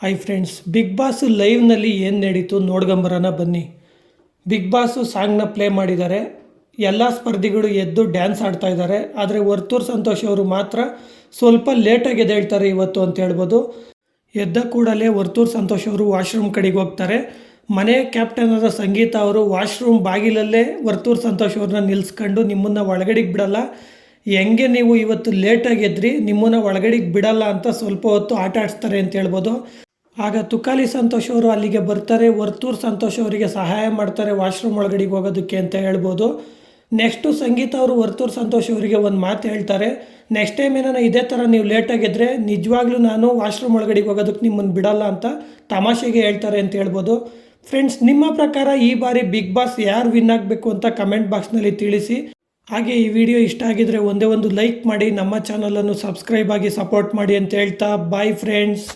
Hi friends, big boss ಲೈವ್ನಲ್ಲಿ ಏನು ನಡೀತು ನೋಡ್ಕೊಂಬರೋಣ ಬನ್ನಿ. ಬಿಗ್ ಬಾಸು ಸಾಂಗ್ನ ಪ್ಲೇ ಮಾಡಿದ್ದಾರೆ. ಎಲ್ಲ ಸ್ಪರ್ಧಿಗಳು ಎದ್ದು ಡ್ಯಾನ್ಸ್ ಆಡ್ತಾ ಇದ್ದಾರೆ. ಆದರೆ ವರ್ತೂರ್ ಸಂತೋಷ್ ಅವರು ಮಾತ್ರ ಸ್ವಲ್ಪ ಲೇಟಾಗಿ ಎದ್ದೇಳ್ತಾರೆ ಇವತ್ತು ಅಂತ ಹೇಳ್ಬೋದು. ಎದ್ದ ಕೂಡಲೇ ವರ್ತೂರ್ ಸಂತೋಷ್ ಅವರು ವಾಶ್ರೂಮ್ ಕಡೆಗೆ ಹೋಗ್ತಾರೆ. ಮನೆ ಕ್ಯಾಪ್ಟನ್ ಆದ ಸಂಗೀತ ಅವರು ವಾಶ್ರೂಮ್ ಬಾಗಿಲಲ್ಲೇ ವರ್ತೂರ್ ಸಂತೋಷ್ ಅವ್ರನ್ನ ನಿಲ್ಲಿಸ್ಕೊಂಡು ನಿಮ್ಮನ್ನು ಒಳಗಡೆಗೆ ಬಿಡಲ್ಲ, ಹೆಂಗೆ ನೀವು ಇವತ್ತು ಲೇಟಾಗಿ ಎದ್ರಿ, ನಿಮ್ಮನ್ನು ಒಳಗಡೆಗೆ ಬಿಡಲ್ಲ ಅಂತ ಸ್ವಲ್ಪ ಹೊತ್ತು ಆಟ ಆಡಿಸ್ತಾರೆ ಅಂತ ಹೇಳ್ಬೋದು. ಆಗ ತುಕಾಲಿ ಸಂತೋಷ್ ಅವರು ಅಲ್ಲಿಗೆ ಬರ್ತಾರೆ. ವರ್ತೂರ್ ಸಂತೋಷ್ ಅವರಿಗೆ ಸಹಾಯ ಮಾಡ್ತಾರೆ ವಾಶ್ರೂಮ್ ಒಳಗಡೆಗೆ ಹೋಗೋದಕ್ಕೆ ಅಂತ ಹೇಳ್ಬೋದು. ನೆಕ್ಸ್ಟು ಸಂಗೀತ ಅವರು ವರ್ತೂರ್ ಸಂತೋಷ್ ಅವರಿಗೆ ಒಂದು ಮಾತು ಹೇಳ್ತಾರೆ, ನೆಕ್ಸ್ಟ್ ಟೈಮ್ ಏನಾರ ಇದೇ ಥರ ನೀವು ಲೇಟಾಗಿದ್ದರೆ ನಿಜವಾಗ್ಲೂ ನಾನು ವಾಶ್ರೂಮ್ ಒಳಗಡೆಗೆ ಹೋಗೋದಕ್ಕೆ ನಿಮ್ಮನ್ನು ಬಿಡಲ್ಲ ಅಂತ ತಮಾಷೆಗೆ ಹೇಳ್ತಾರೆ ಅಂತ ಹೇಳ್ಬೋದು. ಫ್ರೆಂಡ್ಸ್, ನಿಮ್ಮ ಪ್ರಕಾರ ಈ ಬಾರಿ ಬಿಗ್ ಬಾಸ್ ಯಾರು ವಿನ್ ಆಗಬೇಕು ಅಂತ ಕಮೆಂಟ್ ಬಾಕ್ಸ್ನಲ್ಲಿ ತಿಳಿಸಿ. ಹಾಗೆ ಈ ವಿಡಿಯೋ ಇಷ್ಟ ಆಗಿದರೆ ಒಂದೇ ಒಂದು ಲೈಕ್ ಮಾಡಿ, ನಮ್ಮ ಚಾನಲನ್ನು ಸಬ್ಸ್ಕ್ರೈಬ್ ಆಗಿ ಸಪೋರ್ಟ್ ಮಾಡಿ ಅಂತ ಹೇಳ್ತಾ ಬಾಯ್ ಫ್ರೆಂಡ್ಸ್.